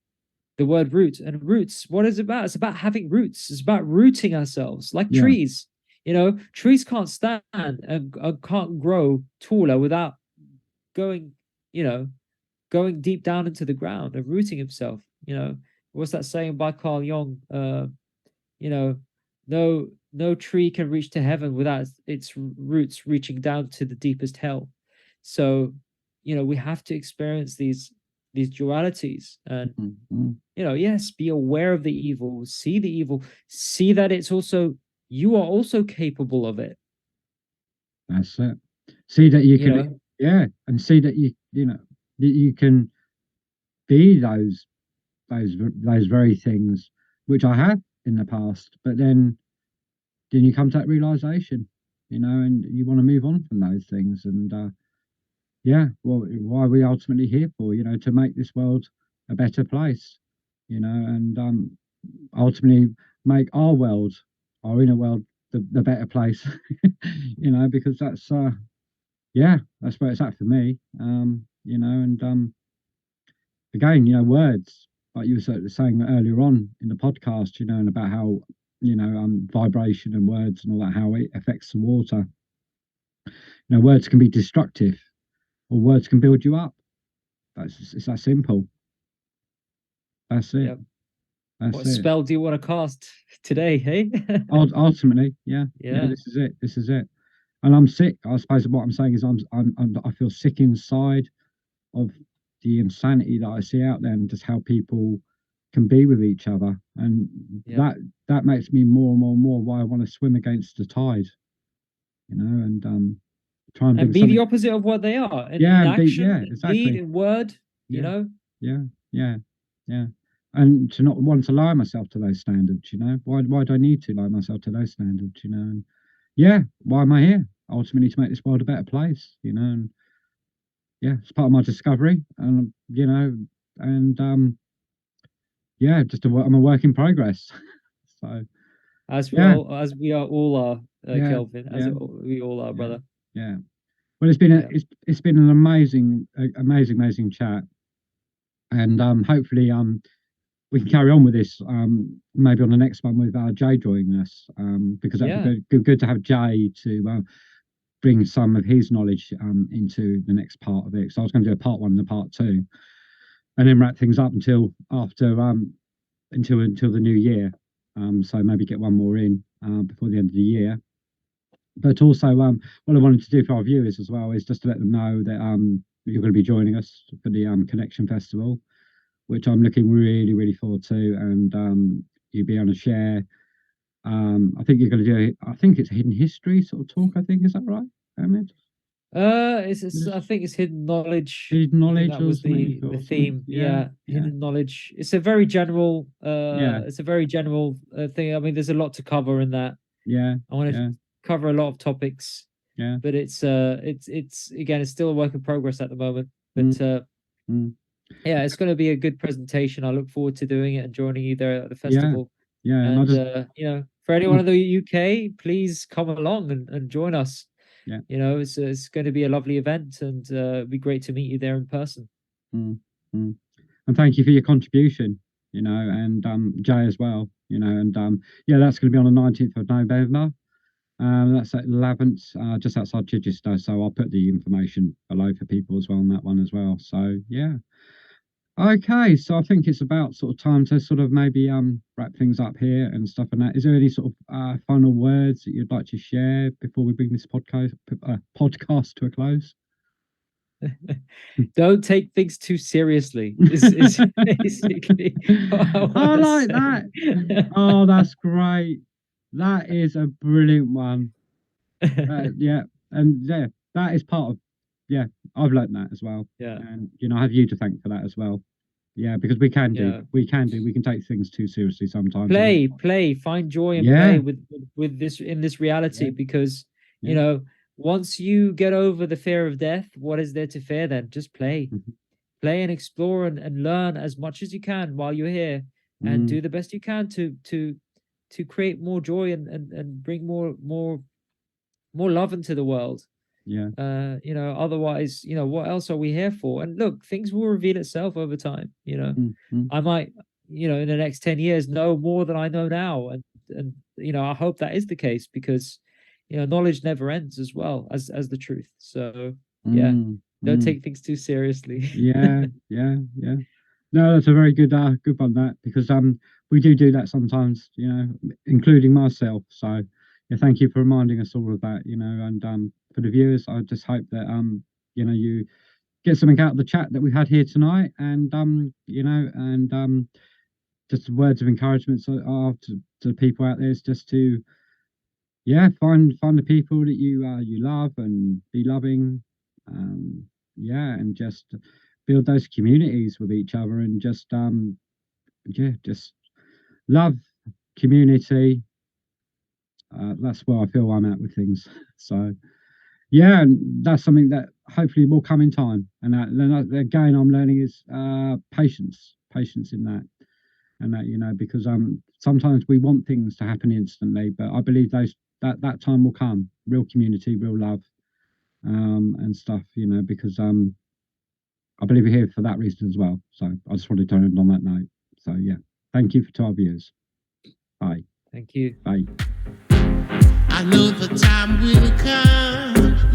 The word root, and roots, what is it about? It's about having roots. It's about rooting ourselves like Yeah. trees. Trees can't stand and can't grow taller without going, going deep down into the ground and rooting himself. What's that saying by Carl Jung? You know, no tree can reach to heaven without its roots reaching down to the deepest hell. So, we have to experience these dualities, and yes, be aware of the evil, see that it's also, you are also capable of it. That's it. See that you can, and see that that you can be those very things which I have in the past, but then you come to that realization, and you want to move on from those things, and well, why are we ultimately here for? To make this world a better place, and ultimately make our world, our inner world, the better place, because that's that's where it's at for me. And again, words, like you were sort of saying earlier on in the podcast, and about how, vibration and words and all that, how it affects the water. Words can be destructive, or words can build you up. It's that simple. That's it. Yep. That's what it. spell do you want to cast today, hey? Ultimately, yeah. This is it. This is it. And I'm sick. I suppose what I'm saying is I feel sick inside of the insanity that I see out there, and just how people can be with each other, and that makes me more and more and more why I want to swim against the tide, and try and bring be something. the opposite of what they are, in exactly. in deed, in word. Yeah, and to not want to lower myself to those standards. Why do I need to lower myself to those standards? And why am I here? Ultimately, to make this world a better place. And it's part of my discovery, and and I'm a work in progress. So as we all are, Kelvin, as yeah, we all are, brother. Yeah. Well, it's been an amazing chat, and hopefully we can carry on with this maybe on the next one with Jay joining us, because that'd be good to have Jay to bring some of his knowledge into the next part of it. So I was going to do a part 1 and a part 2, and then wrap things up until after until the new year. So maybe get one more in before the end of the year. But also, what I wanted to do for our viewers as well is just to let them know that you're going to be joining us for the Connection Festival, which I'm looking really forward to, and you'll be able to share. I think you're going to do. I think it's a hidden history sort of talk. I think, is that right, Ahmed? I think it's hidden knowledge. Hidden knowledge, that was the theme. Yeah. Hidden knowledge. It's a very general. It's a very general thing. I mean, there's a lot to cover in that. Yeah. I want to cover a lot of topics. Yeah. But it's again, it's still a work in progress at the moment. But yeah, it's going to be a good presentation. I look forward to doing it and joining you there at the festival. Yeah. And for anyone in the UK, please come along and join us. Yeah. It's going to be a lovely event, and it'd be great to meet you there in person. And thank you for your contribution, and Jay as well, and that's going to be on the 19th of November. That's at 11th, just outside Chichester. So I'll put the information below for people as well on that one as well. So okay, so I think it's about sort of time to sort of maybe wrap things up here and stuff and that. Is there any sort of final words that you'd like to share before we bring this podcast to a close? Don't take things too seriously. Is basically I like that. Oh, that's great. That is a brilliant one. And that is part of. I've learned that as well. And I have you to thank for that as well. Because we can take things too seriously sometimes. Find joy and play with this in this reality, because once you get over the fear of death, what is there to fear then? Just play. Play and explore and learn as much as you can while you're here, and do the best you can to create more joy and bring more more love into the world. Yeah. You know, otherwise, you know, what else are we here for? And look, things will reveal itself over time. You know, I might, you know, in the next 10 years know more than I know now. And you know, I hope that is the case, because, you know, knowledge never ends, as well as the truth. So yeah, don't take things too seriously. Yeah. No, that's a very good good one, that, because we do that sometimes, you know, including myself. So yeah, thank you for reminding us all of that, you know. And for the viewers, I just hope that you know, you get something out of the chat that we had here tonight. And you know, and just words of encouragement to the people out there is just to, yeah, find the people that you love, and be loving, yeah, and just build those communities with each other, and just yeah, just love, community. That's where I feel I'm at with things. So yeah, and that's something that hopefully will come in time. And that again, I'm learning is patience in that. And that, you know, because sometimes we want things to happen instantly, but I believe that time will come, real community, real love, and stuff, you know, because I believe we're here for that reason as well. So I just wanted to end on that note. So yeah, thank you to our viewers. Bye. Thank you. Bye. I know the time will come